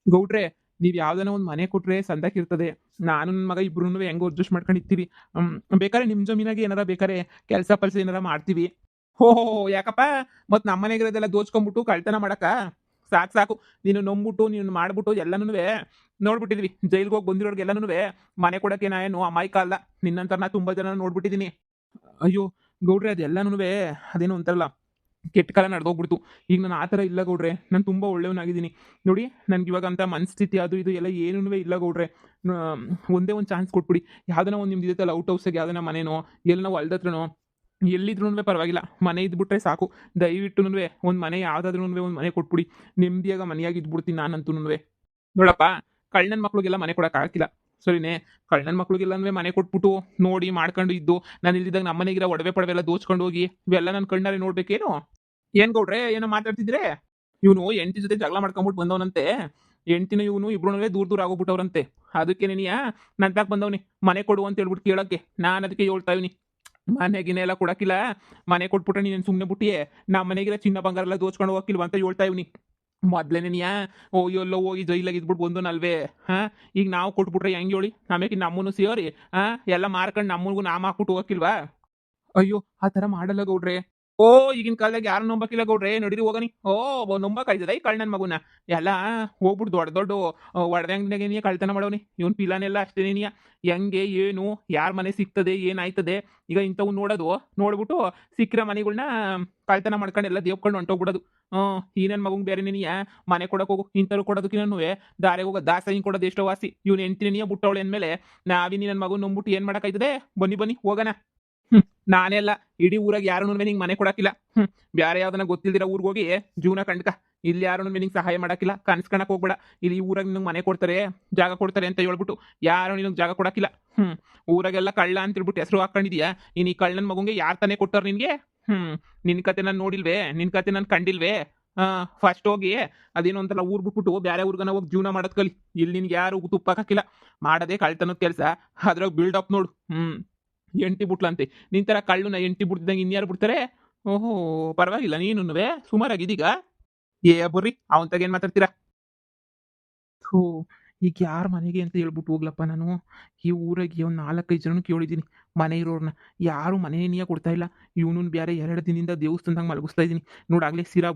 ಗೌಡ್ರೆ, ನೀವ್ ಯಾವ್ದನ ಒಂದ್ ಮನೆ ಕೊಟ್ರೆ ಸಂದಕ್ಕಿರ್ತದೆ. ನಾನು ನನ್ ಮಗ ಇಬ್ರುನುವೆ ಹೆಂಗೋ ಅಡ್ಜಸ್ಟ್ ಮಾಡ್ಕೊಂಡಿರ್ತೀವಿ. ಬೇಕಾರೆ ನಿಮ್ ಜಮೀನಾಗೆ ಏನಾರ ಬೇಕಾರೆ ಕೆಲ್ಸ-ಪಲ್ಸ ಏನಾರ ಮಾಡ್ತೀವಿ. ಹೋ! ಹೋ! ಹೋ! ಯಾಕಪ್ಪ? ಮತ್ ನಮ್ಮನೆಗಿರೋದೆಲ್ಲ ದೋಚ್ಕೊಂಬಿಟ್ಟು ಕಳ್ತನ ಮಾಡಕ್ಕ? ಸಾಕ್ ಸಾಕು. ನೀನು ನಂಬ್ಬಿಟ್ಟು, ನೀನು ಮಾಡ್ಬಿಟ್ಟು ಎಲ್ಲಾನುನುವೆ ನೋಡ್ಬಿಟ್ಟಿದೀವಿ. ಜೈಲ್ಗೆ ಹೋಗಿ ಬಂದಿರೋರ್ಗೆಲ್ಲಾನುವೆ ಮನೆ ಕೊಡಕ್ಕೆ ನಾ ಏನು ಅಮಾಯಕ ಅಲ್ಲ. ನಿನ್ನಂತರ್ನ ತುಂಬಾ ಜನನ ನೋಡ್ಬಿಟ್ಟಿದೀನಿ. ಅಯ್ಯೋ! ಗೌಡ್ರೆ ಅದೆಲ್ಲಾನುವೆ ಅದೇನೋ ಅಂತಾರಲ್ಲ, ಕೆಟ್ಟ ಕಾಲ ನಡೆದೋಗ್ಬಿಡ್ತು. ಈಗ ನಾನು ಆ ಥರ ಇಲ್ಲ ಗೌಡ್ರೆ. ನಾನು ತುಂಬಾ ಒಳ್ಳೆಯವನಾಗಿದ್ದೀನಿ. ನೋಡಿ ನನ್ಗಿವಾಗ ಅಂತ ಮನಸ್ಥಿತಿ ಅದು ಇದು ಎಲ್ಲ ಏನೂನುವೆ ಇಲ್ಲ ಗೌಡ್ರೆ. ನ ಒಂದೇ ಒಂದು ಚಾನ್ಸ್ ಕೊಟ್ಬಿಡಿ. ಯಾವ್ದನ ಒಂದು ನಿಮ್ದು ಇದೆಯಲ್ಲ ಔಟ್ ಹೌಸಾಗೆ ಯಾವ್ದನ ಮನೆನೋ, ಎಲ್ಲೋ ಹೊಲ್ದ ಹತ್ರನೋ ಎಲ್ಲಿದ್ರೂನುವೆ ಪರವಾಗಿಲ್ಲ. ಮನೆ ಇದ್ಬಿಟ್ರೆ ಸಾಕು. ದಯವಿಟ್ಟುನುವೆ ಒಂದು ಮನೆ ಯಾವ್ದಾದ್ರೂನುವೆ ಒಂದು ಮನೆ ಕೊಟ್ಬಿಡಿ. ನೆಮ್ಮದಿಯಾಗ ಮನೆಯಾಗ ಇದ್ಬಿಡ್ತೀನಿ ನಾನಂತೂನುವೆ. ನೋಡಪ್ಪ, ಕಳ್ಳನ ಮಕ್ಳಿಗೆಲ್ಲ ಮನೆ ಕೊಡಕ್ಕಾಗಿಲ್ಲ. ಸರಿನೇ? ಕಳ್ಳನ ಮಕ್ಳಿಗೆಲ್ಲನುವೆ ಮನೆ ಕೊಟ್ಬಿಟ್ಟು, ನೋಡಿ ಮಾಡ್ಕೊಂಡು ಇದ್ದು, ನಾನು ಇಲ್ದಿದ್ದಾಗ ನಮ್ಮನೆಗಿರೋ ಒಡವೆ-ಪಡವೆ ಎಲ್ಲ ದೋಚ್ಕೊಂಡು ಹೋಗಿ, ಇವೆಲ್ಲ ನನ್ನ ಕಣ್ಣಾರೆ ನೋಡ್ಬೇಕೇನು? ಏನ್ ಗೌಡ್ರೆ ಏನೋ ಮಾತಾಡ್ತಿದ್ರೆ? ಇವನು ಹೆಂಡತಿ ಜೊತೆ ಜಗಳ ಮಾಡ್ಕೊಂಬಿಟ್ಟು ಬಂದವನಂತೆ. ಹೆಂಡತಿನ ಇವನು ಇಬ್ರುನುವೆ ದೂರ ದೂರ ಆಗೋಗ್ಬಿಟ್ಟವ್ರಂತೆ. ಅದಕ್ಕೇನೆನಿಯಾ ನನ್ ತಾಕ ಬಂದವ್ನಿ ಮನೆ ಕೊಡು ಅಂತ ಹೇಳ್ಬಿಟ್ಟು ಕೇಳಕ್ಕೆ. ನಾನು ಅದಕ್ಕೆ ಹೇಳ್ತಾ ಇವ್ನಿ, ಮನೆ ಗಿನೆ ಎಲ್ಲ ಕೊಡಕ್ಕಿಲ್ಲ. ಮನೆ ಕೊಟ್ಬಿಟ್ರೆ ನೀನೇನು ಸುಮ್ಮನೆ ಬಿಟ್ಟಿಯೇ? ನಮ್ಮ ಮನೆಗಿರೋ ಚಿನ್ನ ಬಂಗಾರ ಎಲ್ಲ ದೋಚ್ಕೊಂಡು ಹೋಗಕ್ಕಿಲ್ವಾ ಅಂತ ಹೇಳ್ತಾ ಇವ್ನಿ. ಮೊದ್ಲೇನೆನಿಯಾ ಎಲ್ಲೋ ಹೋಗಿ ಜೈಲಾಗ ಇದ್ಬಿಟ್ಟು ಬಂದನಲ್ವೇ? ಹಾ, ಈಗ ನಾವು ಕೊಟ್ಬಿಟ್ರೆ ಹೆಂಗ್ ಹೇಳಿ? ಆಮೇಕೆ ನಮ್ಮನ್ನು ಸೇರಿ ಎಲ್ಲ ಮಾರ್ಕೊಂಡು ನಮ್ಮನ್ಗೂ ನಾಮ ಹಾಕ್ಬಿಟ್ಟು ಹೋಗಕ್ಕಿಲ್ವಾ? ಅಯ್ಯೋ! ಆ ಥರ ಮಾಡಲ್ಲ ಗೌಡ್ರೆ. ಈಗಿನ ಕಾಲದಾಗ ಯಾರು ನಂಬಕಿಲ್ಲ ಗೌಡ್ರೆ. ನಡೀರಿ ಹೋಗನಿ. ನಂಬಕಾಯ್ತದ ಈ ಕಳ್ಳನ ಮಗುನ? ಎಲ್ಲ ಹೋಗ್ಬಿಟ್ಟು ದೊಡ್ಡ ದೊಡ್ಡ ಒಡವೆ ಕಳ್ತನ ಮಾಡವ್ನಿ. ಇವನ್ ಪಿಲಾನೆಲ್ಲ ಅಷ್ಟೇನೇನಿಯ. ಹೆಂಗೆ ಏನು ಯಾರ್ ಮನೆ ಸಿಗ್ತದೆ ಏನಾಯ್ತದೆ ಈಗ ಇಂಥವು ನೋಡೋದು. ನೋಡ್ಬಿಟ್ಟು ಸಿಕ್ಕಿರೋ ಮನೆಗಳ್ನ ಕಳ್ತನ ಮಾಡ್ಕೊಂಡು ಎಲ್ಲ ದೇವ್ಕೊಂಡು ಹೊಂಟೋಗ್ಬಿಡೋದು. ಈ ನನ್ ಮಗಂಗ್ ಬೇರೆನೇನಿಯ ಮನೆ ಕೊಡಕ್ ಹೋಗು. ಇಂಥವ್ರು ಕೊಡೋದಕ್ಕಿನ್ನೂವೆ ದಾರಿಗೆ ಹೋಗೋ ದಾಸಯ್ಯಂಗ್ ಕೊಡೋದು ಎಷ್ಟೋ ವಾಸಿ. ಇವ್ನು ಹೆಂಡ್ತಿನೇನಿಯ ಬುಟ್ಟವಳೆ ಅಂದ್ಮೇಲೆ ನಾವಿನಿ ನನ್ ಮಗನ್ ನಂಬ್ಬಿಟ್ಟು ಏನ್ ಮಾಡಕ್ಕಾಯ್ತದೆ? ಬನ್ನಿ ಬನ್ನಿ ಹೋಗಣ. ನಾನೇ ಅಲ್ಲ, ಇಡೀ ಊರಾಗ ಯಾರುನುವೆ ನಿಂಗೆ ಮನೆ ಕೊಡಾಕಿಲ್ಲ. ಬ್ಯಾರೆ ಯಾವ್ದನ ಗೊತ್ತಿಲ್ದಿರ ಊರ್ಗೋಗಿ ಜೀವನ ಕಂಡ್ಕ. ಇಲ್ಲಿ ಯಾರುನುವೆ ನಿಂಗೆ ಸಹಾಯ ಮಾಡಾಕಿಲ್ಲ. ಕನ್ಸ್ ಕಾಣಕ್ ಹೋಗ್ಬೇಡ. ಇಲ್ಲಿ ಈ ಊರಾಗ ನಿನಗೆ ಮನೆ ಕೊಡ್ತಾರೆ, ಜಾಗ ಕೊಡ್ತಾರೆ ಅಂತ ಹೇಳ್ಬಿಟ್ಟು ಯಾರು ನಿನಗೆ ಜಾಗ ಕೊಡಾಕಿಲ್ಲ. ಊರಾಗೆಲ್ಲ ಕಳ್ಳ ಅಂತ ಹೇಳ್ಬಿಟ್ಟು ಹೆಸರು ಹಾಕೊಂಡಿದ್ಯಾ. ಇನ್ನು ಈ ಕಳ್ಳನ ಮಗುಂಗೆ ಯಾರ್ ತಾನೇ ಕೊಟ್ಟಾರ ನಿನ್ಗೆ? ನಿನ್ ಕತೆ ನಾನು ನೋಡಿಲ್ವೇ? ನಿನ್ ಕತೆ ನಾನು ಕಂಡಿಲ್ವೇ? ಫಸ್ಟ್ ಹೋಗಿ ಅದೇನೋ ಅಂತಾರಲ್ಲ ಊರ್ ಬಿಟ್ಬಿಟ್ಟು ಬ್ಯಾರೆ ಊರ್ಗನ ಹೋಗಿ ಜೀವನ ಮಾಡೋದ್ ಕಲಿ. ಇಲ್ಲಿ ನಿನ್ಗೆ ಯಾರು ತುಪ್ಪ ಹಾಕಿಲ್ಲ. ಮಾಡದೆ ಕಳ್ತನದ ಕೆಲ್ಸ. ಅದ್ರಾಗ ಬಿಲ್ಡಪ್ ನೋಡು. ಎಂಟಿ ಬುಟ್ಲಂತೆ. ನಿನ್ ತರ ಕಳ್ಳನ ಎಂಟಿ ಬುಡ್ತಿದಂಗೆ ಇನ್ಯಾರು ಬಿಡ್ತಾರೆ? ಓಹೋ! ಪರವಾಗಿಲ್ಲ ನೀನುನುವೆ ಸುಮಾರಾಗಿದೀಗ. ಬರ್ರಿ ಅವನ್ ತಗ ಏನ್ ಮಾತಾಡ್ತೀರಾ? ಥೂ! ಈಗ ಯಾರ್ ಮನೆಗೆ ಅಂತ ಹೇಳ್ಬಿಟ್ಟು ಹೋಗ್ಲಪ್ಪ ನಾನು. ಈ ಊರಾಗೆ ಒಂದ್ 4-5 ಜನನ ಕೇಳಿದೀನಿ ಮನೆ ಇರೋರ್ನ. ಯಾರು ಮನೆಯೇ ಕೊಡ್ತಾ ಇಲ್ಲ. ಇವ್ನುನ್ ಬ್ಯಾರೆ 2 ದಿನದಿಂದ ದೇವಸ್ಥಾನದಾಗ ಮಲಗಿಸ್ತಾ ಇದೀನಿ. ನೋಡಾಗ್ಲೇ ಸಿರಾ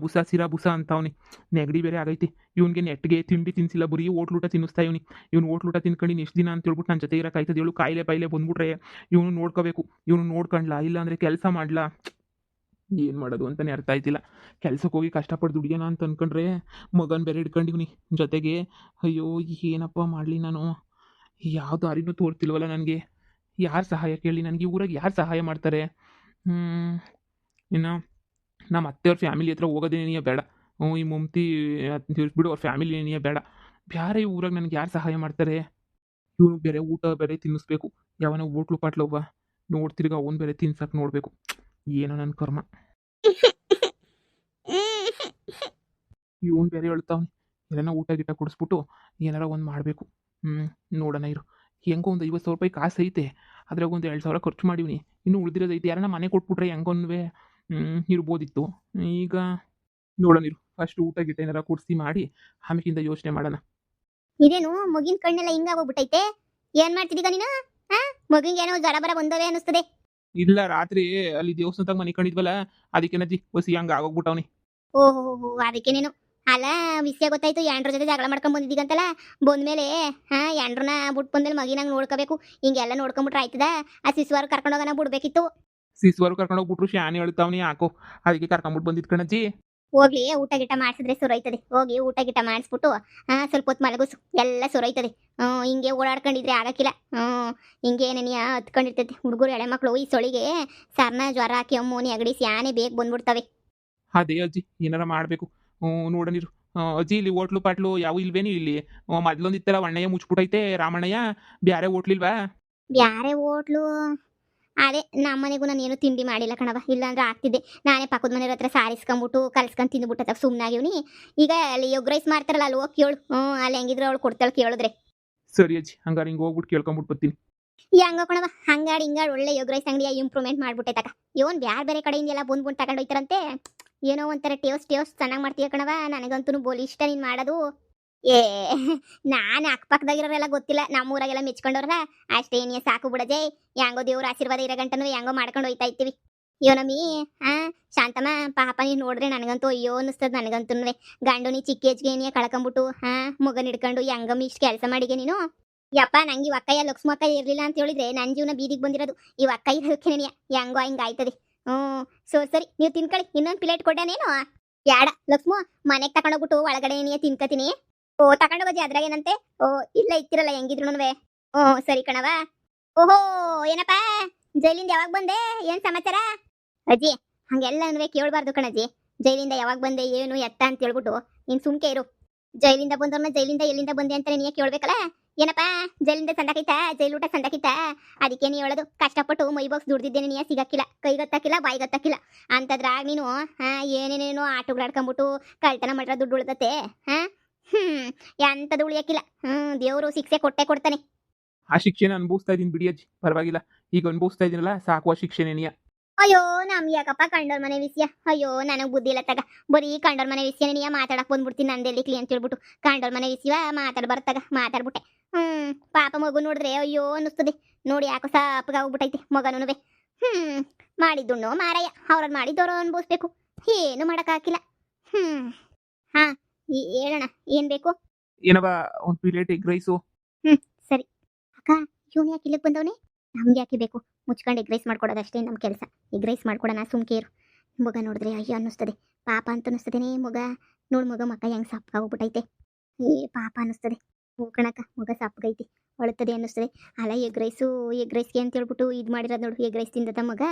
ಬುಸ ಅಂತಾವ್ನೆ. ನೆಗಡಿ ಬೇರೆ ಆಗೈತೆ. ಇವ್ನ್ಗೆ ನೆಟ್ಗೆ ತಿಂಡಿ ತಿನ್ಸಿಲ್ಲ, ಬರೀ ಹೋಟ್ಲೂಟ ತಿನ್ನಿಸ್ತಾ ಇವ್ನಿ. ಇವ್ನು ಹೋಟ್ಲೂಟ ತಿನ್ಕೊಂಡು ಇನ್ನು ಎಷ್ಟ್ ದಿನ ಅಂತ ಹೇಳ್ಬಿಟ್ಟು ನನ್ನ ಜೊತೆ ಇರಕ್ಕಾಯ್ತದ ಹೇಳು? ಕಾಯಿಲೆ ಪಾಯಿಲೆ ಬಂದ್ಬಿಟ್ರೆ ಇವ್ನು ನೋಡ್ಕೋಬೇಕು. ಇವ್ನು ನೋಡ್ಕೊಂಡ್ಲಾ ಇಲ್ಲ ಅಂದ್ರೆ ಕೆಲಸ ಮಾಡ್ಲಾ? ಏನ್ ಮಾಡೋದು ಅಂತಾನೆ ಅರ್ಥ ಆಯ್ತಿಲ್ಲ. ಕೆಲ್ಸಕ್ಕೆ ಹೋಗಿ ಕಷ್ಟಪಟ್ಟು ದುಡಿಯೋಣ ಅಂತ ಅನ್ಕೊಂಡ್ರೆ ಮಗನ್ ಬೇರೆ ಹಿಡ್ಕೊಂಡಿವ್ನಿ ಜೊತೆಗೆ. ಅಯ್ಯೋ! ಏನಪ್ಪ ಮಾಡ್ಲಿ ನಾನು? ಯಾವ ದಾರಿನೂ ತೋರ್ತಿಲ್ವಲ್ಲ ನನಗೆ. ಯಾರ್ ಸಹಾಯ ಕೇಳಲಿ ನನಗೆ? ಈ ಊರಾಗ ಯಾರು ಸಹಾಯ ಮಾಡ್ತಾರೆ? ಹ್ಮ್. ಇನ್ನು ನಮ್ಮ ಅತ್ತೆಯವ್ರ ಫ್ಯಾಮಿಲಿ ಹತ್ರ ಹೋಗೋದೇನಿಯ ಬೇಡ. ಈ ಮಮ್ತಿ ಬಿಡು, ಅವ್ರ ಫ್ಯಾಮಿಲಿ ಏನಿಯ ಬೇಡ. ಬ್ಯಾರೆ ಈ ಊರಾಗ ನನಗೆ ಯಾರು ಸಹಾಯ ಮಾಡ್ತಾರೆ? ಇವನು ಬೇರೆ ಊಟ ಬೇರೆ ತಿನ್ನಿಸ್ಬೇಕು. ಯಾವನ ಹೋಟ್ಲು ಪಾಟ್ಲವ್ವ ನೋಡ್ತಿರ್ಗ ಅವನ್ ಬೇರೆ ತಿನ್ಸಕ್ ನೋಡ್ಬೇಕು. ಏನೋ ನನ್ನ ಕರ್ಮ. ಇವನು ಬೇರೆ ಹೇಳ್ತಾವ್ನೆ ಎಲ್ಲನ ಊಟ ಗೀಟ ಕೊಡಿಸ್ಬಿಟ್ಟು ಏನಾರ ಒಂದು ಮಾಡಬೇಕು. ನೋಡೋಣ ಇರು. ಹೆಂಗೋ ಒಂದು 50,000 ರೂಪಾಯಿ ಕಾಸು ಐತೆ. ಅದ್ರಾಗ ಒಂದು 2,000 ಖರ್ಚು ಮಾಡೀನಿ. ಇನ್ನೂ ಉಳಿದಿರೋದೈತೆ. ಯಾರನ್ನ ಮನೆ ಕೊಟ್ಬಿಟ್ರೆ ಹೆಂಗೊನ್ವೆ ಇರ್ಬೋದಿತ್ತು. ಈಗ ನೋಡೋಣ ಇರು. ಫಸ್ಟ್ ಊಟ ಗೀಟ ಏನಾರ ಕೊಡಿಸಿ ಮಾಡಿ ಆಮೇಕಿಂದ ಯೋಚನೆ ಮಾಡೋಣ. ಇದೇನು ಮಗಿನ ಕಣ್ಣೆಲ್ಲ ಹಿಂಗಾಗೋಗ್ಬಿಟ್ಟೈತೆ? ಏನ್ ಮಾಡ್ತಿದ್ದೀಗ ನೀನು? ಆ ಮಗಿಂಗೆ ಏನೋ ಜರ ಬರ ಬಂದವೆ ಅನಿಸ್ತದೆ. ಇಲ್ಲ, ರಾತ್ರಿ ಅಲ್ಲಿ ದೇವಸ್ಥಾನದಾಗ ಮನೆ ಕಂಡಿದ್ವಲ್ಲ, ಅದಕ್ಕೆ ನಜ್ಜಿ ಹೊಸಿ ಹಂಗೆ ಆಗೋಗ್ಬಿಟ್ಟವನಿ. ಓಹೋ ಅದಕ್ಕೆ ನೀನು ಅಲ್ಲ ವಿಷಯ ಗೊತ್ತಾಯ್ತು. ಯಾಂಡ್ರ ಜೊತೆ ಜಗಳ ಮಾಡ್ಕೊಂಡ್ ಬಂದಿದ್ದೀಗಂತಲ್ಲ. ಬಂದ್ಮೇಲೆ ಯಾಂಡ್ರನ್ನ ಬಿಟ್ಟು ಬಂದ್ಮೇಲೆ ಮಗಿನಂಗೆ ನೋಡ್ಕೋಬೇಕು. ಹಿಂಗೆಲ್ಲ ನೋಡ್ಕೊಂಬಿಟ್ರೆ ಆಯ್ತದ? ಆ ಶಿಶುವಾರ ಕರ್ಕೊಂಡು ಹೋಗೋಣ ಬಿಡ್ಬೇಕಿತ್ತು. ಸಿಸ್ವರು ಕರ್ಕೊಂಡು ಹೋಗ್ಬಿಟ್ರು ಶಾನೆ ಹೇಳ್ತಾವ್ನಿ ಯಾಕೋ. ಅದಕ್ಕೆ ಕರ್ಕೊಂಬಿಟ್ಟು ಬಂದಿದ್ ಕಣಜ್ಜಿ. ಹೋಗ್ಲಿ ಊಟ ಗಿಟ ಮಾಡಿಸಿದ್ರೆ ಸುರೈತದೆ. ಹೋಗಿ ಊಟ ಗಿಟ ಮಾಡಿಸ್ಬಿಟ್ಟು ಸ್ವಲ್ಪ ಹೊತ್ತು ಮಲಗುಸು, ಎಲ್ಲ ಸುರೈತದೆ. ಹಿಂಗೆ ಓಡಾಡ್ಕೊಂಡಿದ್ರೆ ಆಗಕ್ಕಿಲ್ಲ. ಹಿಂಗೆ ನೆನೆಯ ಹತ್ಕೊಂಡಿರ್ತೈತೆ. ಹುಡುಗರು ಎಳೆ ಮಕ್ಕಳು ಈ ಸೊಳಿಗೆ ಸರ್ನ ಜ್ವರ ಕೆಮ್ಮು ನೆಗಡಿ ಸ್ಯಾನೆ ಬೇಗ ಬಂದ್ಬಿಡ್ತವೆ. ಅದೇ ಅಜ್ಜಿ ಏನಾರ ಮಾಡಬೇಕು. ನೋಡಣಿರು. ಅಜ್ಜಿ ಇಲ್ಲಿ ಹೋಟ್ಲು ಪಾಟ್ಲು ಯಾವ ಇಲ್ವೇನು ಇಲ್ಲಿ? ಮೊದ್ಲೊಂದಿತ್ತಲ್ಲ ಅಣ್ಣಯ್ಯ ಮುಚ್ಬಿಟ್ಟೈತೆ ರಾಮಣ್ಣಯ್ಯ. ಬ್ಯಾರೆ ಹೋಟ್ಲಿಲ್ವಾ? ಬ್ಯಾರೆ ಹೋಟ್ಲು ಅದೇ ನಮ್ಮನೆಗೂ ನಾನು ಏನು ತಿಂಡಿ ಮಾಡಿಲ್ಲ ಕಣವ. ಇಲ್ಲಾಂದ್ರೆ ಆಗ್ತಿದ್ದೆ. ನಾನೇ ಪಕ್ಕದ ಮನೆಯವ್ರ ಹತ್ರ ಸಾರಿಸ್ಕೊಂಬಿಟ್ಟು ಕಲ್ಸ್ಕೊಂಡು ತಿಂದ್ಬಿಟ್ಟ ಸುಮ್ಮನಾಗಿವ್ನಿ. ಈಗ ಅಲ್ಲಿ ಎಗ್ ರೈಸ್ ಮಾಡ್ತಾರಲ್ಲ ಅಲ್ಲಿ ಹೋಗಿ ಕೇಳು. ಅಲ್ಲಿ ಹೆಂಗಿದ್ರು ಅವಳು ಕೊಡ್ತಾಳೆ ಕೇಳಿದ್ರೆ. ಸರಿ ಅಜ್ಜಿ, ಹಂಗಾರೆ ಹಿಂಗೆ ಹೋಗ್ಬಿಟ್ಟು ಕೇಳ್ಕೊಂಬಿಟ್ಟು ಬರ್ತೀನಿ. ಹೆಂಗ ಕಣವ ಹಂಗಾಡಿ ಹಿಂಗಾಡಿ ಒಳ್ಳೆ ಎಗ್ ರೈಸ್ ಅಂಗಡಿಯ ಇಂಪ್ರೂವ್ಮೆಂಟ್ ಮಾಡ್ಬಿಟ್ಟೈತಕ. ಇವನ್ ಬೇರೆ ಕಡೆಯಿಂದ ಎಲ್ಲ ಬಂದ್ಬಿಟ್ಟು ತಗೊಂಡು ಹೋಯ್ತಾರಂತೆ. ಏನೋ ಒಂಥರ ಟೇಸ್ಟ್ ಚೆನ್ನಾಗಿ ಮಾಡ್ತೀಯ ಕಣವ. ನನಗಂತೂ ಬೋಲಿ ಇಷ್ಟ ನೀನು ಮಾಡೋದು. ಏ ನಾನು ಅಕ್ಕಪಕ್ಕದಾಗಿರೋರೆಲ್ಲ ಗೊತ್ತಿಲ್ಲ ನಮ್ಮೂರಾಗೆಲ್ಲ ಮೆಚ್ಕೊಂಡವ್ರಲ್ಲ ಅಷ್ಟೇ ನೀ ಸಾಕು ಬಿಡಜೆ ಹೆಂಗೋ ದೇವ್ರ ಆಶೀರ್ವಾದ ಇರೋ ಗಂಟನು ಹೆಂಗೋ ಮಾಡ್ಕೊಂಡು ಹೋಯ್ತಾ ಇರ್ತೀವಿ ಯೋನಮ್ಮಿ ಆ ಶಾಂತಮ್ಮ ಪಾಪ ನೀನ್ ನೋಡ್ರೆ ನನಗಂತೂ ಅಯ್ಯೋ ಅನಿಸ್ತದ ನನಗಂತೂ ಗಂಡು ನೀ ಚಿಕ್ಕ ಏಜ್ಗೆ ನೀ ಕಳ್ಕೊಂಬಿಟ್ಟು ಮಗನ್ ಹಿಡ್ಕೊಂಡು ಹೆಂಗಮ್ಮಿ ಇಷ್ಟು ಕೆಲಸ ಮಾಡಿಗೆ ನೀನು ಯಪ್ಪ ನಂಗೆ ಇವ್ ಅಕ್ಕಯ್ಯ ಲಕ್ಷ್ಮ ಅಕ್ಕ ಇರ್ಲಿಲ್ಲ ಅಂತ ಹೇಳಿದ್ರೆ ನನ್ನ ಜೀವನ ಬೀದಿಗೆ ಬಂದಿರೋದು ಇವ್ ಅಕ್ಕ ಇರೋದಕ್ಕೆ ನೀ ಹೆಂಗೋ ಹಿಂಗ ಆಯ್ತದೆ ಸರಿ ನೀವು ತಿನ್ಕೊಳ್ಳಿ ಇನ್ನೊಂದು ಪ್ಲೇಟ್ ಕೊಡ್ಡನೇನು ಯಾಡ ಲಕ್ಷ್ಮ ಮನೆಗೆ ತಗೊಂಡೋಗ್ಬಿಟ್ಟು ಒಳಗಡೆ ನೀ ತಿನ್ಕತೀನಿ ಓ ತಗೊಂಡೋಗೋದಿ ಅದ್ರಾಗೇನಂತೆ ಓ ಇಲ್ಲ ಇತ್ತಿರಲ್ಲ ಹೆಂಗಿದ್ರು ಸರಿ ಕಣವ ಓಹೋ ಏನಪ್ಪ ಜೈಲಿಂದ ಯಾವಾಗ ಬಂದೆ ಏನ್ ಸಮಾಚಾರ ಅಜ್ಜಿ ಹಂಗೆಲ್ಲ ಕೇಳಬಾರ್ದು ಕಣಜ್ಜಿ ಜೈಲಿಂದ ಯಾವಾಗ ಬಂದೆ ಏನು ಎತ್ತ ಅಂತ ಹೇಳ್ಬಿಟ್ಟು ನೀನ್ ಸುಮ್ಕೆ ಇರು ಜೈಲಿಂದ ಬಂದವ್ರನ್ನ ಜೈಲಿಂದ ಎಲ್ಲಿಂದ ಬಂದೆ ಅಂತ ನೀ ಕೇಳ್ಬೇಕಲ್ಲ ಏನಪ್ಪ ಜೈಲಿಂದ ಸಂದಾಕಿತ್ತ ಜೈಲೂಟ ಸಂದಾಕಿತ್ತ ಅದಕ್ಕೆ ನೀ ಹೇಳೋದು ಕಷ್ಟಪಟ್ಟು ಮೈ ಬಾಕ್ಸ್ ದುಡ್ದಿದ್ದೇನೆ ನೀ ಸಿಗಕ್ಕಿಲ್ಲ ಕೈಗತ್ತಾಕಿಲ್ಲ ಬಾಯಿಗತ್ತಾಕಿಲ್ಲ ಅಂತದ್ರಾಗ ನೀನು ಏನೇನೇನೋ ಆಟಗಳಾಡ್ಕೊಂಬಿಟ್ಟು ಕಳ್ತನ ಮಾಡ್ರ ದುಡ್ಡು ಉಳ್ದತ್ತೆ ಎಂತದು ಉಳಿಯಕ್ಕಿಲ್ಲ ದೇವ್ರು ಶಿಕ್ಷೆ ಕೊಟ್ಟೆ ಕೊಡ್ತಾನೆ ಆ ಶಿಕ್ಷೆನ ಅನುಭವಿಸ್ತಾ ಇದೀನಿ ಬಿಡಿ ಅಜ್ಜಿ, ಪರವಾಗಿಲ್ಲ. ಈಗ ಅನುಭವಿಸ್ತಾ ಇದೀನಲ್ಲ ಸಾಕು, ಆ ಶಿಕ್ಷೆನೇನಿಯ. ಅಯ್ಯೋ ನಮ್ ಯಾಕಪ್ಪ ಕಂಡೋರ್ ಮನೆ ವಿಷಯ, ಅಯ್ಯೋ ನನಗ್ ಬುದ್ಧಿ ಇಲ್ಲ ತಗ, ಬರೀ ಕಂಡೋರ್ ಮನೆ ವಿಷಯ ನೀ ಮಾತಾಡಕ್ ಬಂದ್ಬಿಡ್ತೀನಿ ನಂದೆಲ್ಲಿ ಅಂತ ಹೇಳ್ಬಿಟ್ಟು ಕಂಡೋರ್ ಮನೆ ವಿಷಯ ಮಾತಾಡ್ಬಾರ್ತಾಗ ಮಾತಾಡ್ಬಿಟ್ಟೆ. ಪಾಪ ಮಗು ನೋಡಿದ್ರೆ ಅಯ್ಯೋ ಅನ್ನಿಸ್ತದೆ ನೋಡಿ, ಯಾಕೋ ಸಾಪಗಾಗ್ಬಿಟ್ಟೈತೆ ಮಗನುವೆ. ಮಾಡಿದ್ದುಣ್ಣು ಮಾರಾಯ, ಅವ್ರನ್ನ ಮಾಡಿದ್ದವ್ರು ಅನ್ಭವಿಸ್ಬೇಕು, ಏನು ಮಾಡಕ್ಕಾಗಿಲ್ಲ. ಹಾ ಹೇಳೋಣ, ಏನ್ ಬೇಕು? ಏನವ ಒಂದ್ ಪ್ಲೇಟ್ ಎಗ್ ರೈಸು. ಸರಿ ಅಕ್ಕ, ಇವನು ಯಾಕೆ ಇಲ್ಲಿಗೆ ಬಂದವನೇ? ನಮ್ಗೆ ಯಾಕೆ ಬೇಕು? ಮುಚ್ಕೊಂಡು ಎಗ್ ರೈಸ್ ಮಾಡ್ಕೊಡೋದಷ್ಟೇ ನಮ್ಮ ಕೆಲಸ. ಎಗ್ ರೈಸ್ ಮಾಡ್ಕೊಡೋಣ, ಸುಮ್ಕೇರು. ಮಗ ನೋಡಿದ್ರೆ ಅಯ್ಯೋ ಅನ್ನಿಸ್ತದೆ, ಪಾಪ ಅಂತ ಅನ್ನಿಸ್ತದೇನೆ ಮಗ. ನೋಡು ಮಗ ಮಕ್ಕ ಹೆಂಗೆ ಸಪ್ಪಗಾಗ್ಬಿಟ್ಟೈತೆ, ಪಾಪ ಅನ್ನಿಸ್ತದೆ. ಕಣಕ್ಕ ಮಗ ಸಪ್ಪಗೈತಿ, ಅಳುತ್ತದೆ ಅನ್ನಿಸ್ತದೆ. ಅಲ್ಲ ಎಗ್ ರೈಸ್ಗೆ ಅಂತ ಹೇಳ್ಬಿಟ್ಟು ಇದು ಮಾಡಿರೋದು ನೋಡು, ಎಗ್ ರೈಸ್ ತಿಂದದ ಮಗ.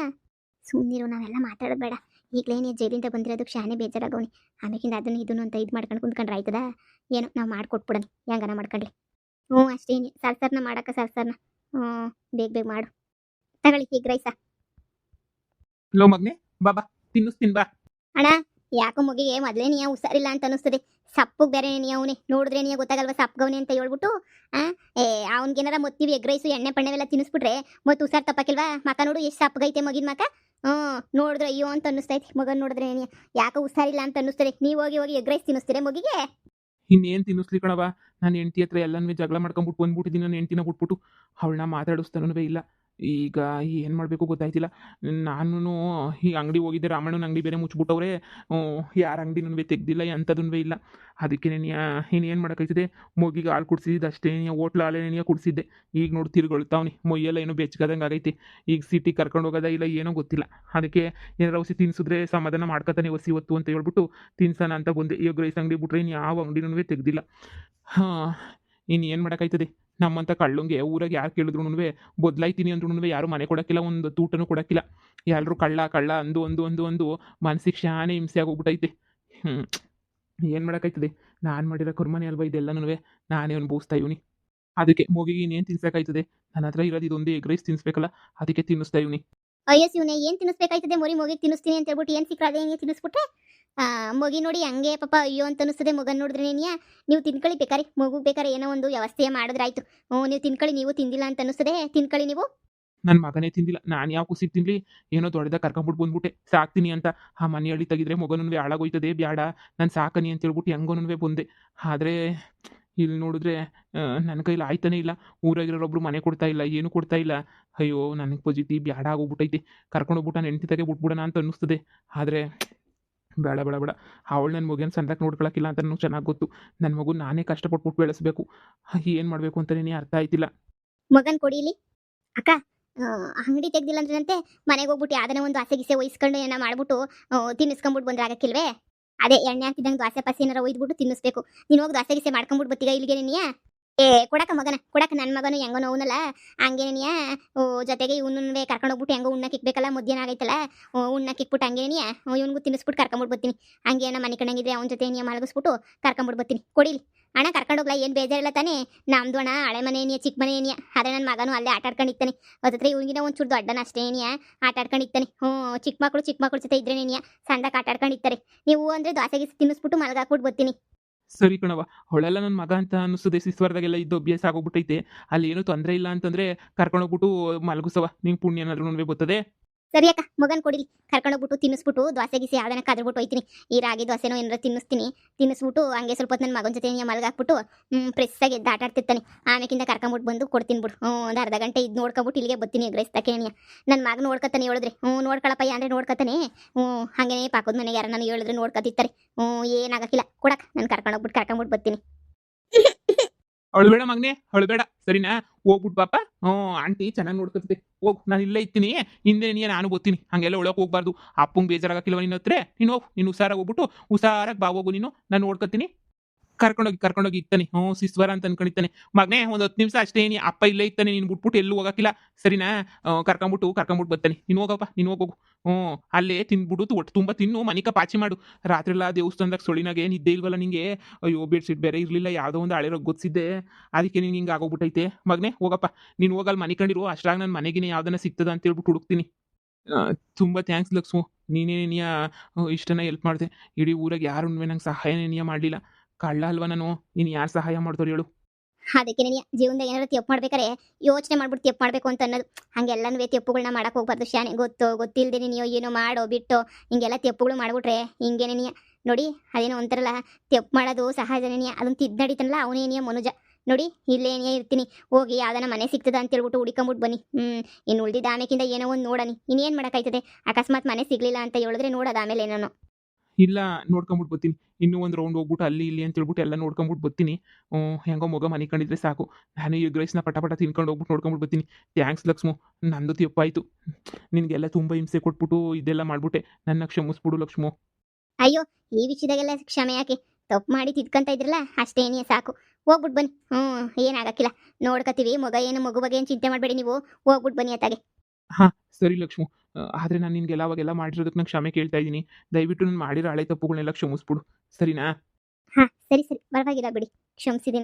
ಸುಮ್ಮನಿರು, ನಾವೆಲ್ಲ ಮಾತಾಡೋದು ಬೇಡ. ಈಗಲೇನೇ ಜೈಲಿಂದ ಬಂದಿರೋದಕ್ಕೆ ಶಾನೆ ಬೇಜಾರಾಗವನಿ. ಆಮೇಕಿಂದ ಅದನ್ನು ಇದನ್ನು ಅಂತ ಇದು ಮಾಡ್ಕೊಂಡು ಕುಂತ್ಕೊಂಡ್ರೆ ಆಯ್ತದ? ಏನೋ ನಾವು ಮಾಡ್ಕೊಟ್ಬಿಡೋಣ, ಹೆಂಗನ ಮಾಡ್ಕೊಳ್ಳಿ. ಅಷ್ಟೇನೆ, ಸರ್ಸರ್ನ ಮಾಡಕ್ಕ ಸರ್ಸರ್ನ. ಬೇಗ ಮಾಡು, ತಗೊಳ್ಳಿ ಎಗ್ ರೈಸ. ಲೋ ಮಗ್ನೆ, ಬಾಬಾ ತಿನ್ನಿಸ್ತೀನಿ ಬಾ. ಅಣ್ಣ ಯಾಕೋ ಮಗಿಗೆ ಮೊದಲೇ ನೀ ಹುಷಾರಿಲ್ಲ ಅಂತ ಅನಿಸ್ತದೆ. ಸಪ್ಪಗೆ ಬೇರೆ ನೀ ಅವನೇ ನೋಡಿದ್ರೆ ನೀ ಗೊತ್ತಾಗಲ್ವ ಸಪ್ಪಗವನಿ ಅಂತ ಹೇಳ್ಬಿಟ್ಟು. ಅವ್ನಿಗೇನಾರ ಮೊತ್ತೀವಿ ಎಗ್ ರೈಸು ಎಣ್ಣೆ ಪಣ್ಣೆವೆಲ್ಲ ತಿನ್ನಿಸ್ಬಿಟ್ರೆ ಮತ್ತೆ ಹುಷಾರ್ ತಪ್ಪಕಿಲ್ವಾ? ಮಕ ನೋಡು ಎಷ್ಟು ಸಪ್ಪಗೈತೆ ಮಗಿನ ಮಕ. ನೋಡಿದ್ರೆ ಅಯ್ಯೋ ಅಂತ ಅನ್ನಿಸ್ತೈತಿ ಮಗನ್ ನೋಡಿದ್ರೆ. ಯಾಕೋ ಹುಷಾರಿಲ್ಲ ಅಂತ ಅನ್ನಿಸ್ತದೆ. ನೀವು ಹೋಗಿ ಎಗ್ ರೈಸ್ ತಿನ್ನಿಸ್ತೀರ ಮಗಿಗೆ? ಇನ್ನೇನು ತಿನ್ನಿಸ್ಲಿ ಕಣವ, ನಾನು ಹೆಂಡತಿ ಹತ್ರ ಎಲ್ಲನೂ ಜಗಳ ಮಾಡ್ಕೊಂಬಿಟ್ಟು ಬಂದ್ಬಿಟ್ಟಿದ್ದೀನಿ. ನನ್ನ ಹೆಂಡ್ತಿನ ಬಿಟ್ಬಿಟ್ಟು ಅವಳನ್ನ ಮಾತಾಡಿಸ್ತಾನೂ ಇಲ್ಲ. ಈಗ ಏನು ಮಾಡಬೇಕು ಗೊತ್ತಾಯ್ತಿಲ್ಲ. ನಾನು ಈ ಅಂಗಡಿ ಹೋಗಿದ್ದೆ, ರಾಮಣ್ಣನ ಅಂಗಡಿ ಬೇರೆ ಮುಚ್ಚಿಬಿಟ್ಟವ್ರೆ. ಯಾರ ಅಂಗಡಿನೂ ತೆಗ್ದಿಲ್ಲ, ಎಂಥದೂ ಇಲ್ಲ. ಅದಕ್ಕೆ ಇನ್ನೇನು ಮಾಡೋಕ್ಕಾಯ್ತದೆ? ಮೊಗಿಗೆ ಹಾಲು ಕುಡಿಸಿದ್ದು ಅಷ್ಟೇ, ಹೋಟ್ಲ ಹಾಲೇನೆಯ ಕುಡಿಸಿದ್ದೆ. ಈಗ ನೋಡಿ ತಿರ್ಗೊಳ್ತಾವ್ನಿ, ಮೊಯ್ಯೆಲ್ಲ ಏನೋ ಬೆಚ್ಚಗದಂಗೆ ಆಗೈತಿ. ಈಗ ಸಿಟಿ ಕರ್ಕೊಂಡು ಹೋಗೋದ ಇಲ್ಲ ಏನೋ ಗೊತ್ತಿಲ್ಲ. ಅದಕ್ಕೆ ಏನಾರ ಔಷಧಿ ತಿನ್ಸಿದ್ರೆ ಸಮಾಧಾನ ಮಾಡ್ಕೊತಾನೆ ಹೊತ್ತು ಅಂತ ಹೇಳ್ಬಿಟ್ಟು ತಿನ್ಸೋಣ ಅಂತ ಬಂದೆ. ಈಗ ರೈಸ್ ಅಂಗಡಿ ಬಿಟ್ರೆ ಇನ್ನು ಯಾವ ಅಂಗಡಿನೂ ತೆಗ್ದಿಲ್ಲ. ಇನ್ನು ಏನು ಮಾಡೋಕ್ಕಾಯ್ತದೆ? ನಮ್ಮಂಥ ಕಳ್ಳಂಗೆ ಊರಾಗ ಯಾರು ಕೇಳಿದ್ರು ಬದಲಾಯ್ತೀನಿ ಅಂದ್ರೂ ಯಾರು ಮನೆ ಕೊಡೋಕ್ಕಿಲ್ಲ, ಒಂದು ತೂಟನೂ ಕೊಡೋಕ್ಕಿಲ್ಲ. ಎಲ್ಲರೂ ಕಳ್ಳ ಅಂದು ಮನಸ್ಸಿಗೆ ಶಾನೆ ಹಿಂಸೆ ಆಗೋಗ್ಬಿಟ್ಟೈತೆ. ಏನು ಮಾಡೋಕ್ಕಾಯ್ತದೆ? ನಾನು ಮಾಡಿರೋ ಕರ್ಮನೆ ಅಲ್ವಾ ಇದೆಲ್ಲನೂ, ನಾನೇ ಅನುಭವಿಸ್ತಾ ಇವನಿ. ಅದಕ್ಕೆ ಮಗಿಗೆ ಇನ್ನೇನು ತಿನ್ಸೋಕ್ಕಾಯ್ತದೆ? ನನ್ನ ಹತ್ರ ಇರೋದು ಇದೊಂದು ಎಗ್ ರೈಸ್ ತಿನ್ನಿಸ್ಬೇಕಲ್ಲ, ಅದಕ್ಕೆ ತಿನ್ನಿಸ್ತಾ ಇವನಿ. ಅಯ್ಯೋ ಶಿವನೇ, ಏನು ತಿನ್ನಿಸ್ಬೇಕಾಯ್ತದೆ? ಮೊಗಿಗೆ ತಿನ್ನಿಸ್ತೀನಿ ಅಂತ ಹೇಳ್ಬಿಟ್ಟು ಏನು ಸಿಕ್ಕರೆ ಅದೇ ಹೆಂಗೆ ತಿನ್ನಿಸ್ಬಿಟ್ರೆ? ಮಗಿ ನೋಡಿ ಹಂಗೆ ಪಾಪ ಅಯ್ಯೋ ಅಂತ ಅನಿಸ್ತದೆ. ಮಗನ ನೋಡಿದ್ರೆ ನೀವು ತಿನ್ಕೊಳ್ಳಿ ಬೇಕಾರೆ, ಮಗು ಬೇಕಾರೆ ಏನೋ ಒಂದು ವ್ಯವಸ್ಥೆ ಮಾಡಿದ್ರಾಯ್ತು. ನೀವು ತಿನ್ಕೊಳ್ಳಿ, ನೀವು ತಿಂದಿಲ್ಲ ಅಂತ ಅನಿಸ್ತದೆ, ತಿನ್ಕೊಳ್ಳಿ ನೀವು. ನನ್ನ ಮಗನೇ ತಿಂದಿಲ್ಲ, ನಾನು ಯಾವ ಕುಸಿಗೆ ತಿನ್ಲಿ? ಏನೋ ದೊಡ್ಡದಾಗ ಕರ್ಕೊಂಡ್ಬಿಟ್ಟು ಬಂದ್ಬಿಟ್ಟೆ ಸಾಕ್ತೀನಿ ಅಂತ. ಆ ಮನೆ ಹಳ್ಳಿ ತೆಗಿದ್ರೆ ಮಗನೂ ಹಾಳಾಗೋಯ್ತದೆ, ಬ್ಯಾಡ ನಾನು ಸಾಕನಿ ಅಂತ ಹೇಳ್ಬಿಟ್ಟು ಹೆಂಗೋನೂ ಬಂದೆ. ಆದರೆ ಇಲ್ಲಿ ನೋಡಿದ್ರೆ ನನ್ನ ಕೈಲಿ ಆಯ್ತಾನೆ ಇಲ್ಲ. ಊರಾಗಿರೋರೊಬ್ರು ಮನೆ ಕೊಡ್ತಾ ಇಲ್ಲ, ಏನು ಕೊಡ್ತಾ ಇಲ್ಲ. ಅಯ್ಯೋ ನನಗೆ ಪಜಿತಿ ಬ್ಯಾಡ ಆಗೋಗ್ಬಿಟ್ಟೈತಿ. ಕರ್ಕೊಂಡೋಗ್ಬಿಟ್ಟು ನಾನು ಹೆಂಡತಿ ತೆಗೆ ಬಿಟ್ಬಿಡೋಣ ಅಂತ ಅನ್ನಿಸ್ತದೆ. ಆದರೆ ಬೇಡ ಅವಳು ನನ್ನ ಮಗನ ಸಂದಕ್ಕೆ ನೋಡ್ಕೊಳಕ್ಕಿಲ್ಲ ಅಂತ ನನಗೆ ಚೆನ್ನಾಗಿ ಗೊತ್ತು. ನನ್ನ ಮಗು ನಾನೇ ಕಷ್ಟಪಟ್ಬಿಟ್ಟು ಬೆಳೆಸಬೇಕು. ಏನು ಮಾಡಬೇಕು ಅಂತಲೇ ಅರ್ಥ ಆಯ್ತಿಲ್ಲ. ಮಗನ್ ಕೊಡಿಲಿ ಅಕ್ಕ. ಅಂಗಡಿ ತೆಗ್ದಿಲ್ಲ ಅಂದ್ರಂತೆ ಮನೆಗೆ ಹೋಗ್ಬಿಟ್ಟು ಯಾವ್ದನ್ನ ಒಂದು ಆಸೆ ಗಿಸೆ ವಹಿಸ್ಕೊಂಡು ಏನೋ ಮಾಡ್ಬಿಟ್ಟು ತಿನ್ನಿಸ್ಕೊಂಡ್ಬಿಟ್ಟು ಬಂದ್ರೆ ಆಗಕ್ಕಿಲ್ವೇ? ಅದೇ ಎಣ್ಣೆ ಹಾಕಿದಂಗೆ ದ್ವಾಸೆ ಪಾಸೆ ಏನಾರ ಒಯ್ದ್ಬಿಟ್ಟು ತಿನ್ನಿಸ್ಬೇಕು. ನೀನು ಹೋಗಿ ದ್ವಾಸೆ ಗಿಸೆ ಮಾಡ್ಕೊಂಡ್ಬಿಟ್ಟು ಬತ್ತೀಗ ಇಲ್ಲಿಗೆ ನೀನಿಯ? ಕೊಡಕ ನನ್ನ ಮಗನು ಹೆಂಗೋ ನೋವನಲ್ಲ ಹಂಗೇನಿಯ. ಜೊತೆಗೆ ಇವನು ಕರ್ಕೊಂಡೋಗ್ಬಿಟ್ಟು ಹೆಂಗೋ ಉಣ್ಣಕ್ಕೆ ಇಕ್ಬೇಕಲ್ಲ, ಮಧ್ಯಾಹ್ನ ಆಗೈತಲ್ಲ, ಉಣ್ಣಕ್ಕೆ ಇಕ್ಬಿಟ್ಟು ಹಂಗೇನಿಯ ಇವನಿಗೂ ತಿನ್ನಿಸ್ಬಿಟ್ಟು ಕರ್ಕೊಂಬಿಟ್ಟು ಬರ್ತೀನಿ. ಹಂಗೇನ ಮನೆ ಕಣಂಗಿದ್ರೆ ಅವನ ಜೊತೆ ನೀ ಮಲಗಿಸ್ಬಿಟ್ಟು ಕರ್ಕೊಂಬಿಟ್ಟು ಬರ್ತೀನಿ. ಕೊಡಿಲಿ ಅಣ್ಣ, ಕರ್ಕೊಂಡೋಗ್ಲಾ, ಏನು ಬೇಜಾರಿಲ್ಲ ತಾನೇ? ನಮ್ದು ಅಣ್ಣ ಹಳೆ ಮನೆ ಏನಿಯ, ಚಿಕ್ಕ ಮನೆ ಏನಿಯ. ಅದೇ ನನ್ನ ಮಗನು ಅಲ್ಲೇ ಆಟ ಆಡ್ಕೊಂಡಿರ್ತಾನೆ. ಅದತ್ರ ಇವ್ನಿಗಿನ ಒಂಚೂರು ದೊಡ್ಡನ ಅಷ್ಟೇ ಏನಿಯ, ಆಟ ಆಡ್ಕೊಂಡಿರ್ತಾನೆ. ಚಿಕ್ಕ ಮಕ್ಕಳು ಜೊತೆ ಇದ್ರೆ ಏನಿಯ ಸಂದಕ್ಕೆ ಆಟ ಆಡ್ಕೊಂಡಿರ್ತಾರೆ. ನೀವು ಅಂದರೆ ದ್ವಾಸೆ ಗಿಸಿ ತಿನ್ನಿಸ್ಬಿಟ್ಟು ಮಲಗಾಕ್ಬಿಟ್ಟು ಬರ್ತೀನಿ. ಸರಿ ಕಣವ, ಅವಳೆಲ್ಲ ನನ್ನ ಮಗ ಅಂತ ಅನ್ನಿಸ್ತದೆ. ಶಿಸ್ವರ್ದಾಗೆಲ್ಲ ಇದ್ದು ಅಭ್ಯಾಸ ಆಗೋಗ್ಬಿಟ್ಟೈತೆ. ಅಲ್ಲಿ ಏನೂ ತೊಂದರೆ ಇಲ್ಲ ಅಂತಂದರೆ ಕರ್ಕೊಂಡೋಗ್ಬಿಟ್ಟು ಮಲಗಿಸವ, ನಿಂಗೆ ಪುಣ್ಯ ಏನಾದ್ರೂ ಬರ್ತದೆ. ಸರಿ ಅಕ್ಕ ಮಗನ್ ಕೊಡಿಲಿ ಕರ್ಕೊಂಡೋಗ್ಬಿಟ್ಟು ತಿನ್ನಿಸ್ಬಿಟ್ಟು ದೋಸೆ ಗಿಸಿ ಯಾವ್ದನ್ನ ಕದ್ಬಿಟ್ಟು ಹೋಯ್ತೀನಿ ಈ ರಾಗಿ ದೋಸೆನೋ ಏನಾರ ತಿನ್ನಿಸ್ಬಿಟ್ಟು ಹಂಗೆ ಸ್ವಲ್ಪ ಹೊತ್ತು ನನ್ನ ಮಗನ ಜೊತೆ ಮಲಗಾಕ್ಬಿಟ್ಟು ಪ್ರೆಸ್ಸಾಗಿ ಎದ್ದು ಆಟ ಆಡ್ತಿರ್ತಾನೆ ಆಮೇಕಿಂದ ಕರ್ಕೊಂಬಿಟ್ಟು ಬಂದು ಕೊಡ್ತೀನಿ ಬಿಡು ಒಂದು ಅರ್ಧ ಗಂಟೆ ಇದು ನೋಡ್ಕೊಬಿಟ್ಟು ಇಲ್ಲಿಗೆ ಬರ್ತೀನಿ ಗ್ರಹಿಸ್ತಕ್ಕೆ ನನ್ನ ಮಗ ನೋಡ್ಕೊತಾನೆ ಹೇಳಿದ್ರೆ ನೋಡ್ಕೊಳಪ್ಪ ಅಂದ್ರೆ ನೋಡ್ಕೊತಾನೆ ಹಾಗೇನೇ ಪಾಕದ ಮನೆಗೆ ಯಾರು ನಾನು ಹೇಳಿದ್ರೆ ನೋಡ್ಕೊತಿರ್ತಾರೆ ಏನಾಗಕ್ಕಿಲ್ಲ ಕೊಡಕ್ ನಾನು ಕರ್ಕೊಂಡ್ಬಿಟ್ಟು ಬರ್ತೀನಿ ಅಳ್ಬೇಡ ಮಗನೇ ಅಳ್ಬೇಡ ಸರಿನಾ ಹೋಗ್ಬಿಟ್ಟು ಪಾಪ ಆಂಟಿ ಚೆನ್ನಾಗಿ ನೋಡ್ಕೊತದೆ ಹೋಗು ನಾನು ಇಲ್ಲೇ ಇರ್ತೀನಿ ಹಿಂದೆ ನೀನು ನಾನು ಬರ್ತೀನಿ ಹಂಗೆಲ್ಲ ಒಳಗೆ ಹೋಗ್ಬಾರ್ದು ಅಪ್ಪಂಗೆ ಬೇಜಾರಾಗಕ್ಕಿಲ್ವ ನಿನ್ನ ಹತ್ರ ನೀನು ಹೋಗು ನೀನು ಹುಷಾರಾಗಿ ಹೋಗ್ಬಿಟ್ಟು ಹುಷಾರಾಗಿ ಬಾ ಹೋಗು ನೀನು ನಾನು ನೋಡ್ಕೊತೀನಿ ಕರ್ಕೊಂಡೋಗಿ ಇರ್ತಾನೆ ಸಿಸ್ವರ ಅಂತ ಅನ್ಕೊಂಡಿರ್ತಾನೆ ಮಗನೇ ಒಂದು 10 ನಿಮಿಷ ಅಷ್ಟೇ ನೀ ಅಪ್ಪ ಇಲ್ಲೇ ಇರ್ತಾನೆ ನೀನು ಬಿಟ್ಬಿಟ್ಟು ಎಲ್ಲೂ ಹೋಗಕ್ಕಿಲ್ಲ ಸರಿನಾ ಕರ್ಕೊಂಬಿಟ್ಟು ಬರ್ತಾನೆ ನೀನು ಹೋಗಪ್ಪ ನೀನು ಹೋಗು ಅಲ್ಲೇ ತಿನ್ಬಿಟ್ಟು ಒಟ್ಟು ತುಂಬ ತಿನ್ನು ಮನಿಕ ಪಾಚಿ ಮಾಡು ರಾತ್ರಿ ಎಲ್ಲ ದೇವಸ್ಥಾನದಾಗ ಸೊಳಿನಾಗೆ ನಿದ್ದೆ ಇಲ್ವಲ್ಲ ನಿಂಗೆ ಅಯ್ಯೋ ಬೆಡ್ಶೀಟ್ ಬೇರೆ ಇರಲಿಲ್ಲ ಯಾವುದೋ ಒಂದು ಹಳೆ ಗೊತ್ತಿದ್ದೆ ಅದಕ್ಕೆ ನಿಂಗೆ ಹಿಂಗೆ ಆಗೋಗ್ಬಿಟ್ಟೈತೆ ಮಗನೇ ಹೋಗಪ್ಪ ನೀನು ಹೋಗಲ್ಲಿ ಮನಿಕೊಂಡಿರು ಅಷ್ಟ್ರಾಗ ನನ್ನ ಮನೆಗಿನೇ ಯಾವ್ದನ್ನ ಸಿಗ್ತದ ಅಂತ ಹೇಳ್ಬಿಟ್ಟು ಹುಡುಕ್ತೀನಿ ತುಂಬ ಥ್ಯಾಂಕ್ಸ್ ಲಕ್ಷ್ಮು ನೀನೇ ನೀಯ ಇಷ್ಟನ್ನ ಹೆಲ್ಪ್ ಮಾಡಿದೆ ಇಡೀ ಊರಾಗ ಯಾರು ನಂಗೆ ಸಹಾಯನೇ ನೀಯ ಮಾಡಲಿಲ್ಲ ಕಳ್ಳ ಅಲ್ವಾ ನಾನು ನೀನು ಯಾರು ಸಹಾಯ ಮಾಡ್ದವ್ರು ಹೇಳು ಅದಕ್ಕೆ ನೀನು ಜೀವನದಾಗ ಏನಾದ್ರು ತಪ್ಪು ಮಾಡ್ಬೇಕಾರೆ ಯೋಚನೆ ಮಾಡ್ಬಿಟ್ಟು ತಪ್ಪು ಮಾಡಬೇಕು ಅಂತ ಅನ್ನೋದು ಹಂಗೆಲ್ಲನೂ ತಪ್ಪುಗಳನ್ನ ಮಾಡಕ್ಕೆ ಹೋಗ್ಬಾರ್ದು ಶಾನೆ ಗೊತ್ತಿಲ್ಲದೆ ನೀನು ಏನೋ ಮಾಡೋ ಬಿಟ್ಟು ಹಿಂಗೆಲ್ಲ ತಪ್ಪುಗಳು ಮಾಡ್ಬಿಟ್ರೆ ಹಿಂಗೇನೆ ನೀ ನೋಡಿ ಅದೇನೋ ಒಂಥರಲ್ಲ ತಪ್ಪು ಮಾಡೋದು ಸಹಜನೇ ಅದನ್ನು ತಿದ್ದು ನಡೀತಾನಲ್ಲ ಅವನೇನಿಯ ಮನುಜ ನೋಡಿ ಇಲ್ಲೇನೇ ಇರ್ತೀನಿ ಹೋಗಿ ಯಾವ್ದನ ಮನೆ ಸಿಗ್ತದ ಅಂತ ಹೇಳ್ಬಿಟ್ಟು ಹುಡುಕೊಂಬಿಟ್ಟು ಬನ್ನಿ ಇನ್ನು ಉಳ್ದಿದ್ದ ಆಮೇಕಿಂದ ಏನೋ ಒಂದು ನೋಡನಿ ಇನ್ನೇನು ಮಾಡೋಕ್ಕಾಯ್ತದೆ ಅಕಸ್ಮಾತ್ ಮನೆ ಸಿಗ್ಲಿಲ್ಲ ಅಂತ ಹೇಳಿದ್ರೆ ನೋಡೋದು ಆಮೇಲೆ ಏನೋ ಇಲ್ಲ ನೋಡ್ಕೊಂಬಿಟ್ಟು ಬರ್ತೀನಿ ಇನ್ನೂ ಒಂದು ರೌಂಡ್ ಹೋಗ್ಬಿಟ್ಟು ಅಲ್ಲಿ ಇಲ್ಲಿ ಅಂತ ಹೇಳ್ಬಿಟ್ಟು ಎಲ್ಲ ನೋಡ್ಕೊಂಬಿಟ್ಟು ಬರ್ತೀನಿ ಹೆಂಗೋ ಮಗ ಮನೆ ಕಂಡಿದ್ರೆ ಸಾಕು ನಾನು ಈ ರೈಸ್ನ ಪಟ ತಿನ್ಕೊಂಡು ಹೋಗ್ಬಿಟ್ಟು ನೋಡ್ಕೊಂಬಿಟ್ಟು ಬರ್ತೀನಿ ಥ್ಯಾಂಕ್ಸ್ ಲಕ್ಷ್ಮು ನಂದು ತಪ್ಪಾಯಿತು ನಿನಗೆಲ್ಲ ತುಂಬ ಹಿಂಸೆ ಕೊಟ್ಬಿಟ್ಟು ಇದೆಲ್ಲ ಮಾಡ್ಬಿಟ್ಟೆ ನನ್ನ ಕ್ಷಮಿಸ್ಬಿಡು ಲಕ್ಷ್ಮು ಅಯ್ಯೋ ಈ ವಿಷಯದಾಗೆಲ್ಲ ಕ್ಷಮೆ ಯಾಕೆ ತಪ್ಪು ಮಾಡಿ ತಿದ್ಕೊಂತ ಇದ್ರಲ್ಲ ಅಷ್ಟೇನೇ ಸಾಕು ಹೋಗ್ಬಿಟ್ಟು ಬನ್ನಿ ಏನಾಗಕ್ಕಿಲ್ಲ ನೋಡ್ಕೊತೀವಿ ಮಗು ಬಗ್ಗೆ ಏನು ಚಿಂತೆ ಮಾಡಬೇಡಿ ನೀವು ಹೋಗ್ಬಿಟ್ಟು ಬನ್ನಿ ಅತ್ತಾಗೆ ಹಾಂ ಸರಿ ಲಕ್ಷ್ಮು ಆದರೆ ನಾನು ನಿನಗೆಲ್ಲ ಅವಾಗೆಲ್ಲ ಮಾಡಿರೋದಕ್ಕೆ ನಾನು ಕ್ಷಮೆ ಕೇಳ್ತಾ ಇದ್ದೀನಿ ದಯವಿಟ್ಟು ನಾನು ಮಾಡಿರೋ ಹಳೆ ತಪ್ಪುಗಳನ್ನೆಲ್ಲ ಕ್ಷಮಿಸ್ಬಿಡು ಸರಿನಾ ಹಾಂ ಸರಿ ಪರವಾಗಿಲ್ಲ ಬಿಡಿ ಕ್ಷಮಿಸಿದ್ದೀನಿ